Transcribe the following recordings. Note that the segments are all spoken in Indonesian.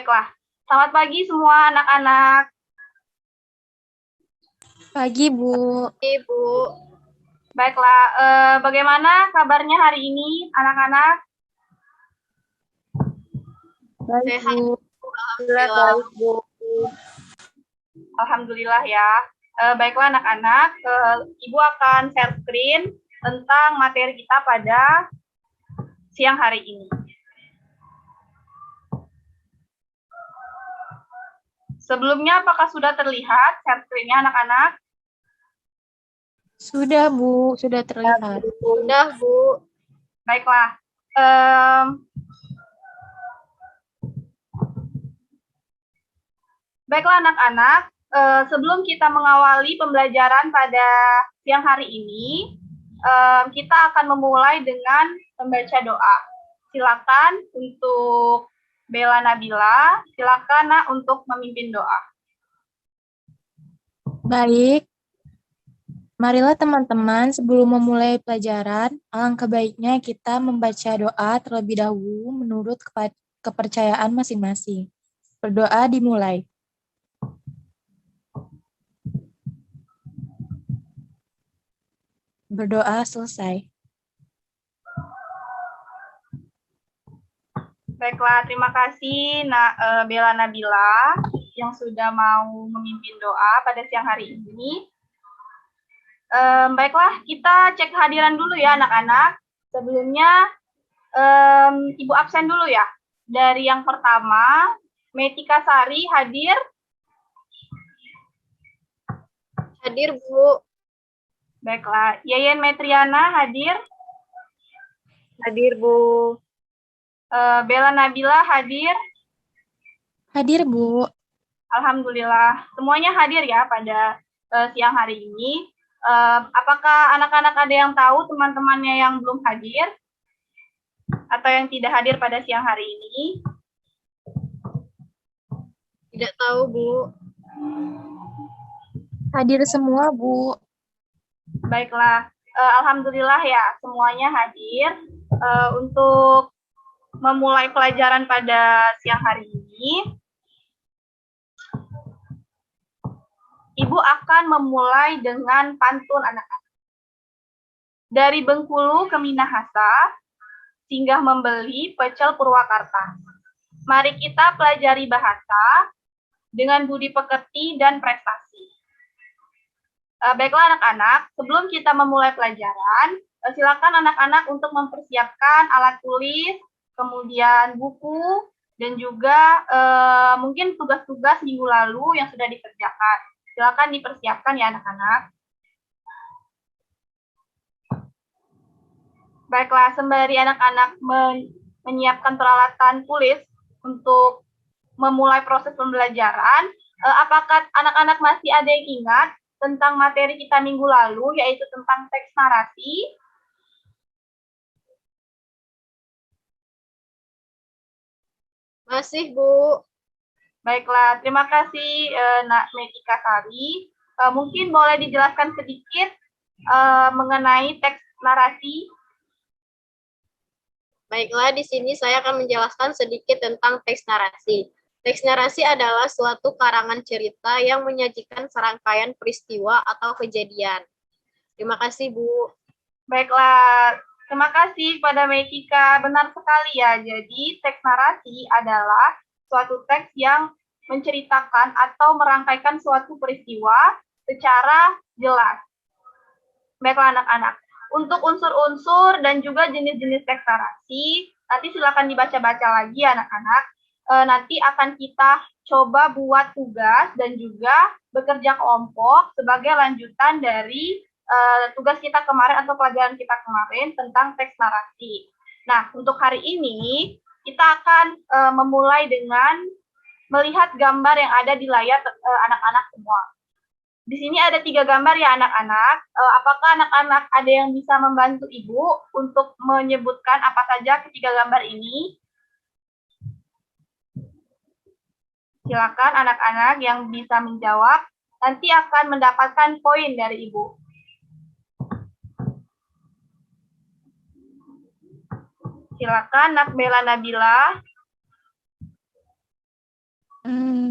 Baiklah. Selamat pagi semua anak-anak. Pagi, Bu. Ibu, Baiklah, bagaimana kabarnya hari ini anak-anak? Baik, sehat. Bu. Alhamdulillah. Baik, Bu. Alhamdulillah ya. Baiklah anak-anak, Ibu akan share screen tentang materi kita pada siang hari ini. Sebelumnya, apakah sudah terlihat share screen-nya anak-anak? Sudah, Bu. Sudah terlihat. Sudah, Bu. Baiklah. Baiklah anak-anak, sebelum kita mengawali pembelajaran pada siang hari ini, kita akan memulai dengan membaca doa. Silakan untuk Bella Nabila, silakan Nak untuk memimpin doa. Baik. Marilah teman-teman, sebelum memulai pelajaran, alangkah baiknya kita membaca doa terlebih dahulu menurut kepercayaan masing-masing. Berdoa dimulai. Berdoa selesai. Baiklah, terima kasih Bella Nabila yang sudah mau memimpin doa pada siang hari ini. Baiklah, kita cek kehadiran dulu ya anak-anak. Sebelumnya, Ibu absen dulu ya. Dari yang pertama, Metika Sari hadir. Hadir, Bu. Baiklah, Yeyen Metriana hadir. Hadir, Bu. Bella Nabila hadir. Hadir, Bu. Alhamdulillah, semuanya hadir ya pada siang hari ini. Apakah anak-anak ada yang tahu teman-temannya yang belum hadir? Atau yang tidak hadir pada siang hari ini? Tidak tahu, Bu. Hadir semua, Bu. Baiklah, alhamdulillah ya semuanya hadir. Untuk memulai pelajaran pada siang hari ini, Ibu akan memulai dengan pantun anak-anak. Dari Bengkulu ke Minahasa, singgah membeli pecel Purwakarta. Mari kita pelajari bahasa dengan budi pekerti dan prestasi. Baiklah anak-anak, sebelum kita memulai pelajaran, silakan anak-anak untuk mempersiapkan alat tulis, kemudian buku, dan juga mungkin tugas-tugas minggu lalu yang sudah dikerjakan. Silakan dipersiapkan ya anak-anak. Baiklah, sembari anak-anak menyiapkan peralatan tulis untuk memulai proses pembelajaran, apakah anak-anak masih ada yang ingat tentang materi kita minggu lalu, yaitu tentang teks narasi? Masih, Bu. Baiklah, terima kasih Nak Metika Sari. Mungkin boleh dijelaskan sedikit mengenai teks narasi? Baiklah, di sini saya akan menjelaskan sedikit tentang teks narasi. Teks narasi adalah suatu karangan cerita yang menyajikan serangkaian peristiwa atau kejadian. Terima kasih, Bu. Baiklah, terima kasih kepada Metika. Benar sekali ya, jadi teks narasi adalah suatu teks yang menceritakan atau merangkaikan suatu peristiwa secara jelas. Baiklah anak-anak, untuk unsur-unsur dan juga jenis-jenis teks narasi, nanti silakan dibaca-baca lagi anak-anak. Nanti akan kita coba buat tugas dan juga bekerja kelompok sebagai lanjutan dari tugas kita kemarin atau pelajaran kita kemarin tentang teks narasi. Nah, untuk hari ini kita akan memulai dengan melihat gambar yang ada di layar anak-anak semua. Di sini ada 3 gambar ya anak-anak. Apakah anak-anak ada yang bisa membantu Ibu untuk menyebutkan apa saja ketiga gambar ini? Silakan anak-anak yang bisa menjawab, nanti akan mendapatkan poin dari Ibu. Silakan Nak Bella Nabila.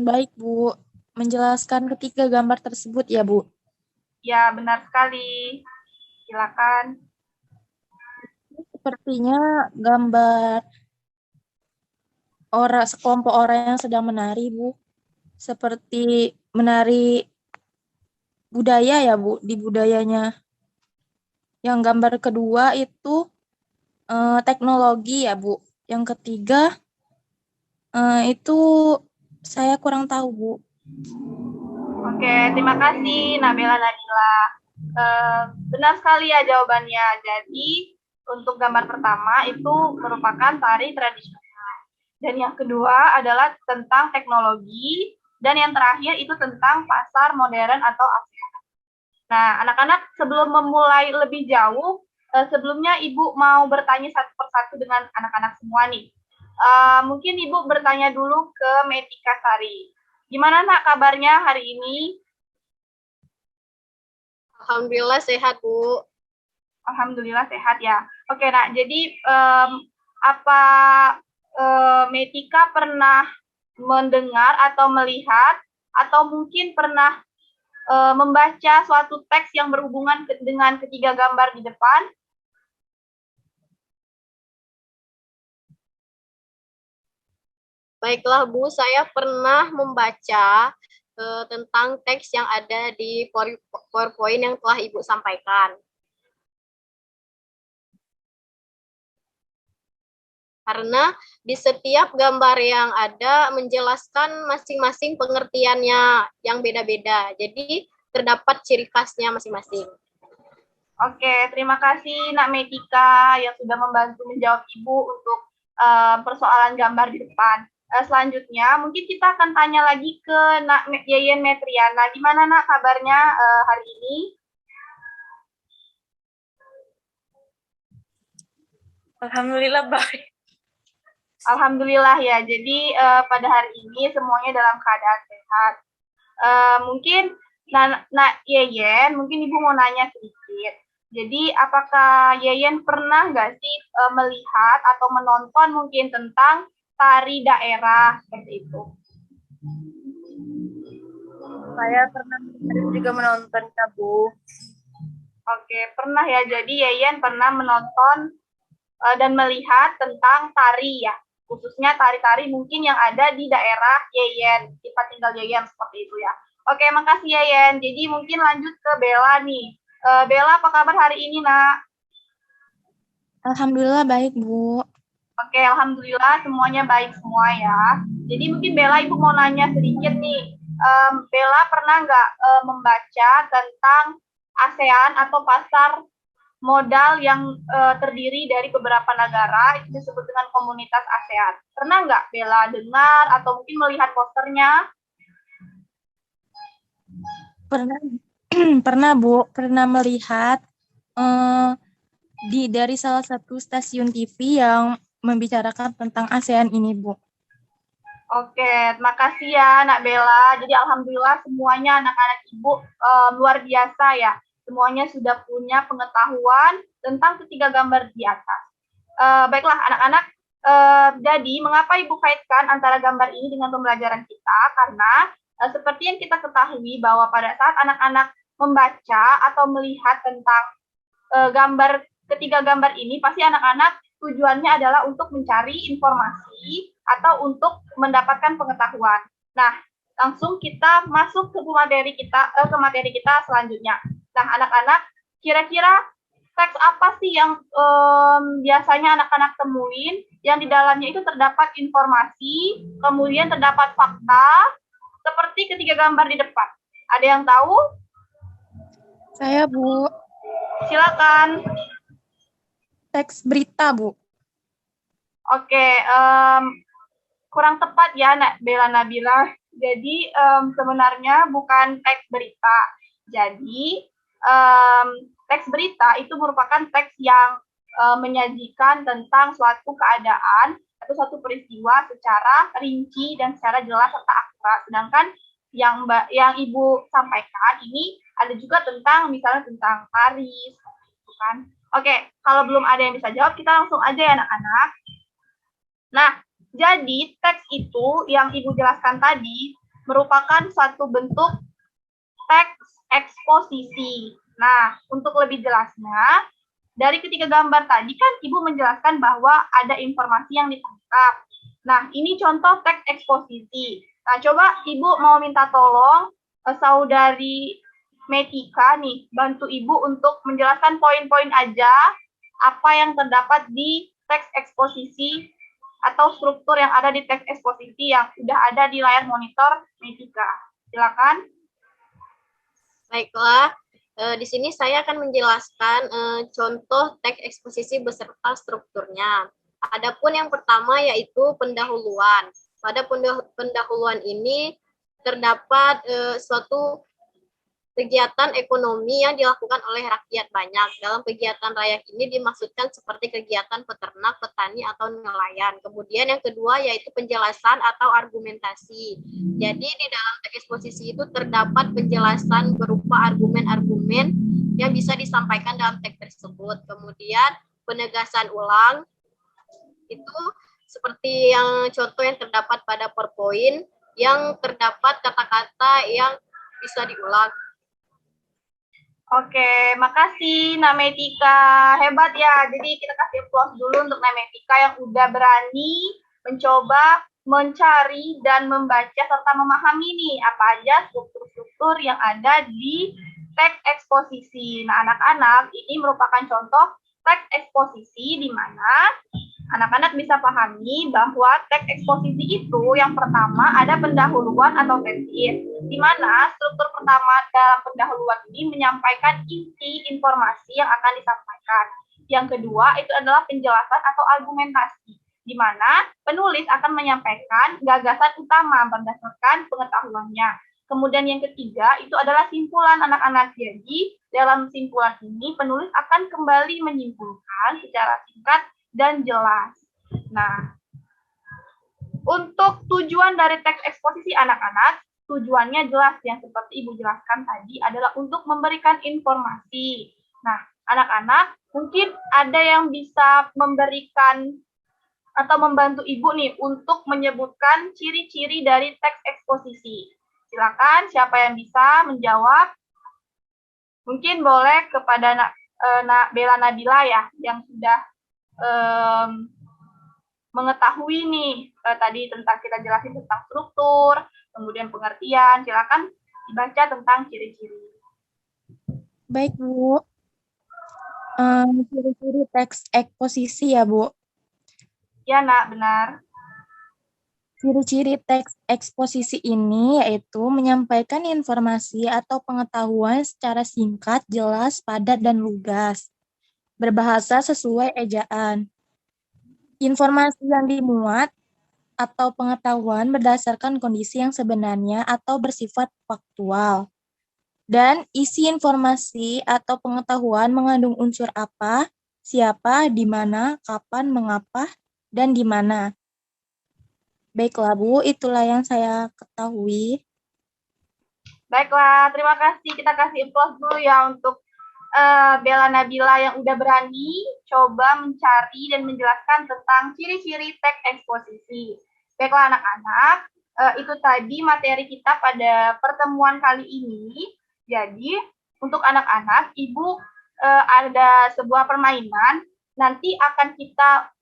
Baik, Bu. Menjelaskan ketiga gambar tersebut ya, Bu. Ya, benar sekali. Silakan. Sepertinya gambar sekelompok orang yang sedang menari, Bu. Seperti menari budaya ya, Bu, di budayanya. Yang gambar kedua itu teknologi ya, Bu. Yang ketiga itu saya kurang tahu, Bu. Oke, terima kasih Nabila Nadila. Benar sekali ya jawabannya. Jadi untuk gambar pertama itu merupakan tari tradisional. Dan yang kedua adalah tentang teknologi. Dan yang terakhir itu tentang pasar modern atau ASEAN. Nah, anak-anak sebelum memulai lebih jauh, sebelumnya Ibu mau bertanya satu persatu dengan anak-anak semua nih. Mungkin Ibu bertanya dulu ke Metika Sari. Gimana nak kabarnya hari ini? Alhamdulillah sehat, Bu. Alhamdulillah sehat ya. Oke nak, jadi apa Metika pernah mendengar atau melihat atau mungkin pernah membaca suatu teks yang berhubungan dengan ketiga gambar di depan? Baiklah, Bu, saya pernah membaca tentang teks yang ada di PowerPoint yang telah Ibu sampaikan. Karena di setiap gambar yang ada menjelaskan masing-masing pengertiannya yang beda-beda. Jadi terdapat ciri khasnya masing-masing. Oke, terima kasih Nak Metika yang sudah membantu menjawab Ibu untuk persoalan gambar di depan. Selanjutnya, mungkin kita akan tanya lagi ke Nak Yeyen Metriana. Gimana Nak kabarnya hari ini? Alhamdulillah baik. Alhamdulillah ya. Jadi pada hari ini semuanya dalam keadaan sehat. Mungkin Nak Yeyen, mungkin Ibu mau nanya sedikit. Jadi apakah Yeyen pernah nggak sih melihat atau menonton mungkin tentang tari daerah seperti itu? Saya pernah juga menontonnya, Bu. Oke, pernah ya. Jadi Yeyen pernah menonton dan melihat tentang tari ya, khususnya tari-tari mungkin yang ada di daerah Yeyen, tempat tinggal Yeyen seperti itu ya. Oke, makasih Yeyen. Jadi mungkin lanjut ke Bella nih. Bella, apa kabar hari ini, Nak? Alhamdulillah baik, Bu. Oke, alhamdulillah semuanya baik semua ya. Jadi mungkin Bella, Ibu mau nanya sedikit nih. Bella pernah nggak membaca tentang ASEAN atau pasar modal yang terdiri dari beberapa negara, itu disebut dengan komunitas ASEAN. Pernah nggak Bella dengar atau mungkin melihat posternya? Pernah, pernah Bu, pernah melihat dari salah satu stasiun TV yang membicarakan tentang ASEAN ini, Bu. Oke, terima kasih ya Nak Bella. Jadi alhamdulillah semuanya anak-anak Ibu luar biasa ya. Semuanya sudah punya pengetahuan tentang ketiga gambar di atas. Baiklah anak-anak, jadi mengapa Ibu kaitkan antara gambar ini dengan pembelajaran kita? Karena seperti yang kita ketahui bahwa pada saat anak-anak membaca atau melihat tentang ketiga gambar ini, pasti anak-anak tujuannya adalah untuk mencari informasi atau untuk mendapatkan pengetahuan. Nah, langsung kita masuk ke materi kita selanjutnya. Nah, anak-anak, kira-kira teks apa sih yang biasanya anak-anak temuin yang di dalamnya itu terdapat informasi, kemudian terdapat fakta, seperti ketiga gambar di depan. Ada yang tahu? Saya, Bu. Silakan. Teks berita, Bu. Oke, kurang tepat ya Bella Nabila. Jadi sebenarnya bukan teks berita. Jadi teks berita itu merupakan teks yang menyajikan tentang suatu keadaan atau suatu peristiwa secara rinci dan secara jelas serta akurat. Sedangkan yang Ibu sampaikan ini ada juga tentang misalnya tentang Paris, gitu kan? Oke, kalau belum ada yang bisa jawab, kita langsung aja ya anak-anak. Nah, Jadi, teks itu yang Ibu jelaskan tadi merupakan suatu bentuk teks eksposisi. Nah, untuk lebih jelasnya, dari ketiga gambar tadi kan Ibu menjelaskan bahwa ada informasi yang ditangkap. Nah, ini contoh teks eksposisi. Nah, coba Ibu mau minta tolong saudari Metika nih, bantu Ibu untuk menjelaskan poin-poin aja apa yang terdapat di teks eksposisi atau struktur yang ada di teks eksposisi yang sudah ada di layar monitor Metika. Silakan. Baiklah, di sini saya akan menjelaskan contoh teks eksposisi beserta strukturnya. Adapun yang pertama yaitu pendahuluan. Pada pendahuluan ini terdapat suatu kegiatan ekonomi yang dilakukan oleh rakyat banyak. Dalam kegiatan rakyat ini dimaksudkan seperti kegiatan peternak, petani, atau nelayan. Kemudian yang kedua yaitu penjelasan atau argumentasi. Jadi di dalam teks eksposisi itu terdapat penjelasan berupa argumen-argumen yang bisa disampaikan dalam teks tersebut. Kemudian penegasan ulang itu seperti yang contoh yang terdapat pada PowerPoint yang terdapat kata-kata yang bisa diulang. Oke, makasih Nametika. Hebat ya. Jadi kita kasih applause dulu untuk Nametika yang udah berani mencoba mencari dan membaca serta memahami nih apa aja struktur-struktur yang ada di teks eksposisi. Nah, anak-anak, ini merupakan contoh teks eksposisi di mana anak-anak bisa pahami bahwa teks eksposisi itu yang pertama ada pendahuluan atau tesis, di mana struktur pertama dalam pendahuluan ini menyampaikan inti informasi yang akan disampaikan. Yang kedua itu adalah penjelasan atau argumentasi, di mana penulis akan menyampaikan gagasan utama berdasarkan pengetahuannya. Kemudian yang ketiga itu adalah simpulan anak-anak. Jadi dalam simpulan ini penulis akan kembali menyimpulkan secara singkat dan jelas. Nah, untuk tujuan dari teks eksposisi anak-anak, tujuannya jelas yang seperti Ibu jelaskan tadi adalah untuk memberikan informasi. Nah, anak-anak mungkin ada yang bisa memberikan atau membantu Ibu nih untuk menyebutkan ciri-ciri dari teks eksposisi. Silakan siapa yang bisa menjawab. Mungkin boleh kepada Bella Nabila ya yang sudah mengetahui nih tadi tentang kita jelasin tentang struktur, kemudian pengertian. Silakan dibaca tentang ciri-ciri. Baik, Bu. Ciri-ciri teks eksposisi ya, Bu. Ya, Nak, benar. Ciri-ciri teks eksposisi ini yaitu menyampaikan informasi atau pengetahuan secara singkat, jelas, padat, dan lugas. Berbahasa sesuai ejaan. Informasi yang dimuat atau pengetahuan berdasarkan kondisi yang sebenarnya atau bersifat faktual. Dan isi informasi atau pengetahuan mengandung unsur apa, siapa, di mana, kapan, mengapa, dan di mana. Baiklah, Bu, itulah yang saya ketahui. Baiklah, terima kasih. Kita kasih applause dulu ya untuk Bella Nabila yang udah berani coba mencari dan menjelaskan tentang ciri-ciri teks eksposisi. Baiklah anak-anak, itu tadi materi kita pada pertemuan kali ini. Jadi, untuk anak-anak, Ibu ada sebuah permainan, nanti akan kita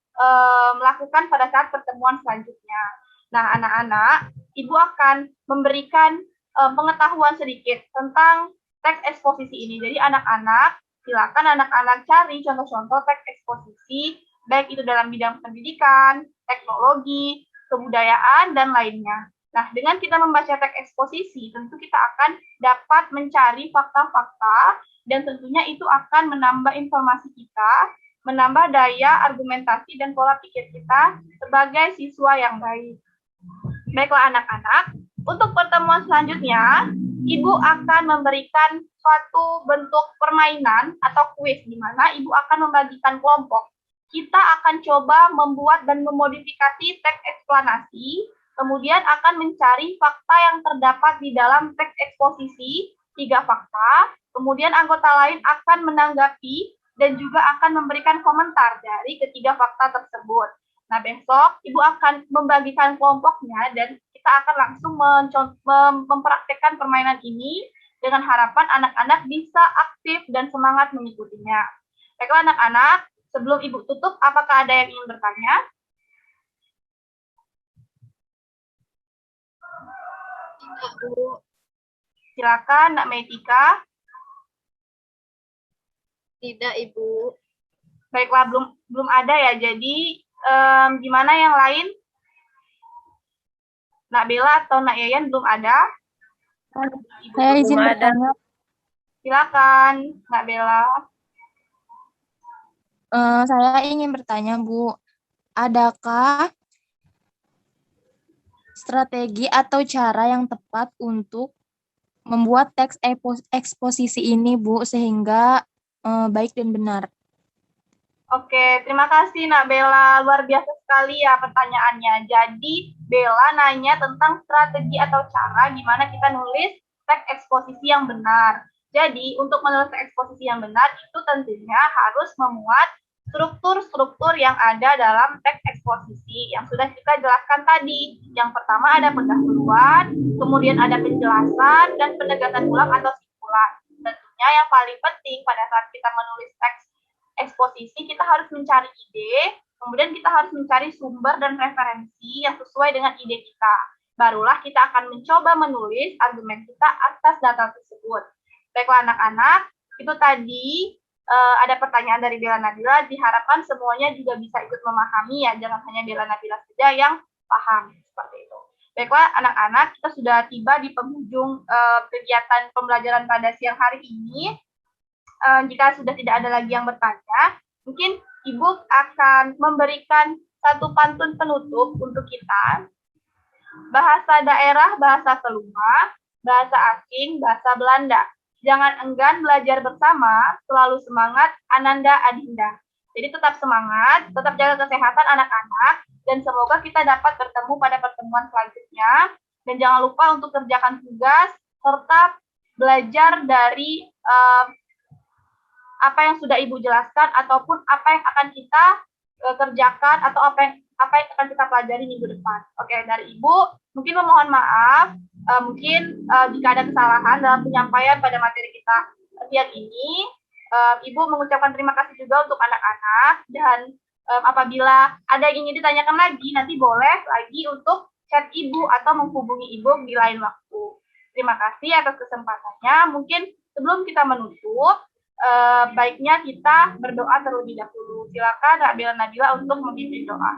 melakukan pada saat pertemuan selanjutnya. Nah, anak-anak, Ibu akan memberikan pengetahuan sedikit tentang teks eksposisi ini. Jadi anak-anak, silakan anak-anak cari contoh-contoh teks eksposisi, baik itu dalam bidang pendidikan, teknologi, kebudayaan, dan lainnya. Nah, dengan kita membaca teks eksposisi, tentu kita akan dapat mencari fakta-fakta, dan tentunya itu akan menambah informasi kita, menambah daya argumentasi dan pola pikir kita sebagai siswa yang baik. Baiklah anak-anak, untuk pertemuan selanjutnya, Ibu akan memberikan suatu bentuk permainan atau kuis di mana Ibu akan membagikan kelompok. Kita akan coba membuat dan memodifikasi teks eksplanasi, kemudian akan mencari fakta yang terdapat di dalam teks eksposisi, 3 fakta, kemudian anggota lain akan menanggapi dan juga akan memberikan komentar dari ketiga fakta tersebut. Nah, besok Ibu akan membagikan kelompoknya dan kita akan langsung mempraktekkan permainan ini dengan harapan anak-anak bisa aktif dan semangat mengikutinya. Baiklah anak-anak, sebelum Ibu tutup, apakah ada yang ingin bertanya? Tidak, Bu. Silakan, Nak Meitika. Tidak, Ibu. Baiklah, belum ada ya. Jadi gimana yang lain? Nak Bella atau Nak Yayan belum ada? Ibu Saya izin belum ada. bertanya. Silakan, Nak Bella. Saya ingin bertanya, Bu, adakah strategi atau cara yang tepat untuk membuat teks eksposisi ini, Bu, sehingga baik dan benar? Oke, terima kasih Nak Bella. Luar biasa sekali ya pertanyaannya. Jadi Bella nanya tentang strategi atau cara gimana kita nulis teks eksposisi yang benar. Jadi untuk menulis teks eksposisi yang benar itu tentunya harus memuat struktur-struktur yang ada dalam teks eksposisi yang sudah kita jelaskan tadi. Yang pertama ada pendahuluan, kemudian ada penjelasan, dan penegasan ulang atau simpulan. Tentunya yang paling penting pada saat kita menulis teks eksposisi, kita harus mencari ide, kemudian kita harus mencari sumber dan referensi yang sesuai dengan ide kita. Barulah kita akan mencoba menulis argumen kita atas data tersebut. Baiklah anak-anak, itu tadi ada pertanyaan dari Bella Nabila, diharapkan semuanya juga bisa ikut memahami ya, jangan hanya Bella Nabila saja yang paham, seperti itu. Baiklah anak-anak, kita sudah tiba di penghujung kegiatan pembelajaran pada siang hari ini. Jika sudah tidak ada lagi yang bertanya, mungkin Ibu akan memberikan satu pantun penutup untuk kita. Bahasa daerah, bahasa keluma, bahasa asing, bahasa Belanda. Jangan enggan belajar bersama, selalu semangat, Ananda Adinda. Jadi tetap semangat, tetap jaga kesehatan anak-anak, dan semoga kita dapat bertemu pada pertemuan selanjutnya. Dan jangan lupa untuk kerjakan tugas, serta belajar dari apa yang sudah Ibu jelaskan ataupun apa yang akan kita kerjakan atau apa yang akan kita pelajari minggu depan. Oke, dari Ibu mungkin memohon maaf mungkin jika ada kesalahan dalam penyampaian pada materi kita siang ini. Ibu mengucapkan terima kasih juga untuk anak-anak dan apabila ada yang ingin ditanyakan lagi nanti boleh lagi untuk chat Ibu atau menghubungi Ibu di lain waktu. Terima kasih atas kesempatannya. Mungkin sebelum kita menutup baiknya kita berdoa terlebih dahulu. Silakan Kak Bella Nabila untuk memimpin doa.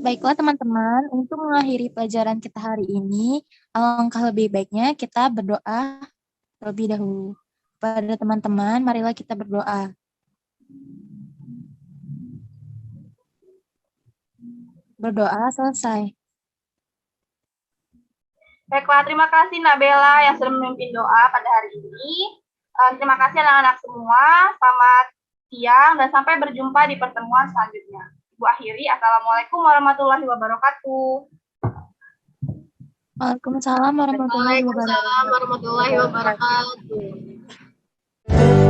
Baiklah teman-teman, untuk mengakhiri pelajaran kita hari ini, alangkah lebih baiknya kita berdoa terlebih dahulu. Pada teman-teman, marilah kita berdoa. Berdoa selesai. Baiklah, terima kasih Nak Bella yang sudah memimpin doa pada hari ini. Terima kasih anak-anak semua. Selamat siang dan sampai berjumpa di pertemuan selanjutnya. Ibu akhiri, Assalamualaikum warahmatullahi wabarakatuh. Waalaikumsalam warahmatullahi wabarakatuh. Waalaikumsalam warahmatullahi wabarakatuh.